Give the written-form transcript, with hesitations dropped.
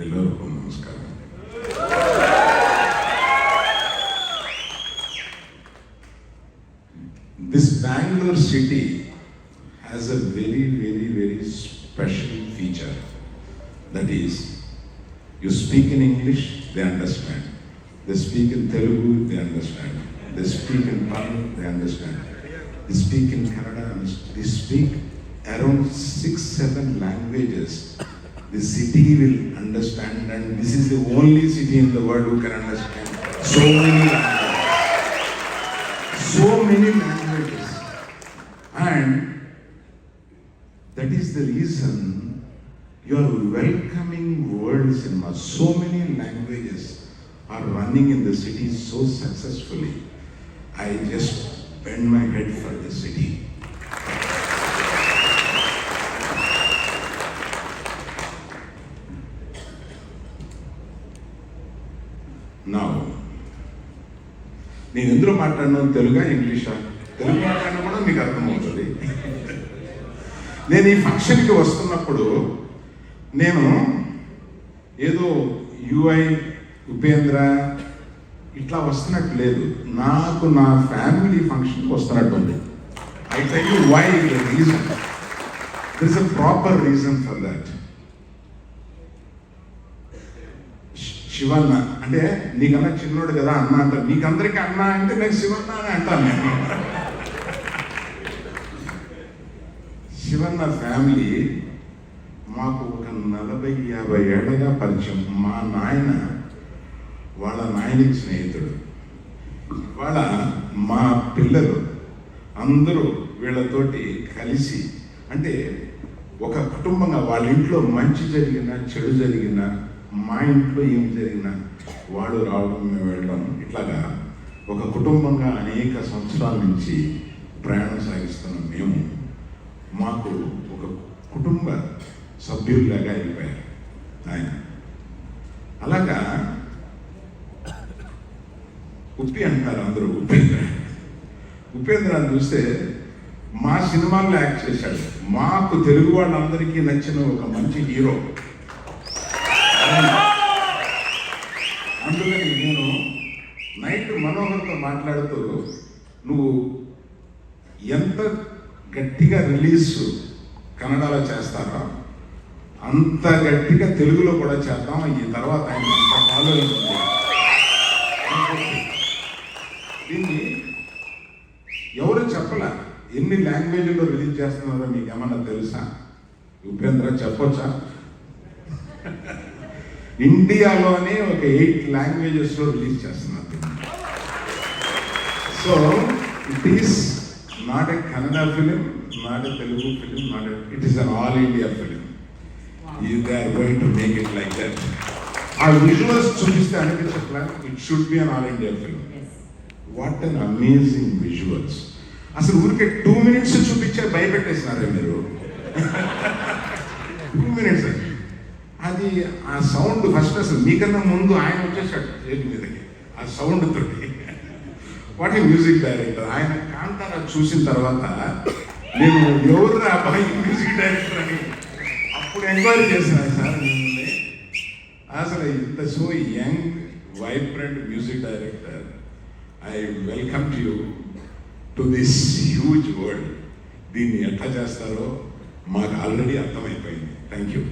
ಎಲ್ಲರಿಗೂ ನಮಸ್ಕಾರ. This Bangalore city has a very special feature. That is, you speak in English, they understand. They speak in Telugu, they understand. They speak in Tamil, they understand. They speak in Kannada, they speak around 6-7 languages. The city will understand, and this is the only city in the world who can understand so many languages. And that is the reason you are welcoming world cinema. So many languages are running in the city so successfully. I just bend my head for the city. Now, నేను ఎందులో మాట్లాడినా తెలుగా ఇంగ్లీషా? తెలుగు మాట్లాడినా కూడా మీకు అర్థమవుతుంది. నేను ఈ ఫంక్షన్కి వస్తున్నప్పుడు నేను ఏదో యుఐ ఉపేంద్ర ఇట్లా వస్తున్నట్టు లేదు, నాకు నా ఫ్యామిలీ ఫంక్షన్కి వస్తున్నట్టు ఉంది. I tell you why the reason. There is a proper reason for that. Shivanna అంటే నీకన్నా చిన్నోడు కదా అన్న అంటారు. నీకందరికీ అన్న అంటే నేను శివన్న అని అంటాను. నేను శివన్న ఫ్యామిలీ మాకు ఒక 40-50 ఏళ్ళగా పరిచయం. మా నాయన వాళ్ళ నాయనకి స్నేహితుడు. వాళ్ళ మా పిల్లలు అందరూ వీళ్ళతోటి కలిసి, అంటే ఒక కుటుంబంగా వాళ్ళ ఇంట్లో మంచి జరిగినా చెడు జరిగినా, మా ఇంట్లో ఏం జరిగినా వాడు రావడం మేము వెళ్ళడం, ఇట్లాగా ఒక కుటుంబంగా అనేక సంవత్సరాల నుంచి ప్రయాణం సాగిస్తున్నాం. మేము మాకు ఒక కుటుంబ సభ్యుల్లాగా అయిపోయారు ఆయన. అలాగా ఉప్పి అంటారు అందరూ. ఉపేంద్ర అని చూస్తే మా సినిమాల్లో యాక్ట్ చేశాడు. మాకు తెలుగు వాళ్ళందరికీ నచ్చిన ఒక మంచి హీరో. అందుకని నేను నైట్ మనోహర్తో మాట్లాడుతూ, నువ్వు ఎంత గట్టిగా రిలీజ్ కన్నడలో చేస్తారో అంత గట్టిగా తెలుగులో కూడా చేద్దాం. ఈ తర్వాత ఆయన అంత ఫాలో అవుతుంది. దీన్ని ఎవరు చెప్పలే. ఎన్ని లాంగ్వేజ్లో రిలీజ్ చేస్తున్నారో మీకు ఏమన్నా తెలుసా? ఉపేంద్ర చెప్పొచ్చా? ఇండియాలోనే ఒక 8 లాంగ్వేజెస్లో రిలీజ్ చేస్తున్నారు. So it is not a Kannada film, not a Telugu film, it is an all India film. They are going to make it like that. ఆ విజువల్స్ చూపిస్తే అనిపించట్లా, it should be an all India film. What an amazing visuals. అసలు ఊరికే 2 minutes చూపించే భయపెట్టేసినారే మీరు. 2 minutes అది ఆ sound first అసలు మీకన్నా ముందు ఆయన వచ్చేసాడు స్టేజ్ మీదకి ఆ సౌండ్ తోటి. What a music director. ఆయన కాంతారా చూసిన తర్వాత నేను ఎవరు అబ్బాయి మ్యూజిక్ డైరెక్టర్ అని అప్పుడు ఎంక్వైరీ చేశాను సార్ మిమ్మల్ని. అసలు ఇంత so young vibrant music director. I welcome you to this huge world. దీన్ని ఎట్లా చేస్తారో మాకు ఆల్రెడీ అర్థమైపోయింది. Thank you.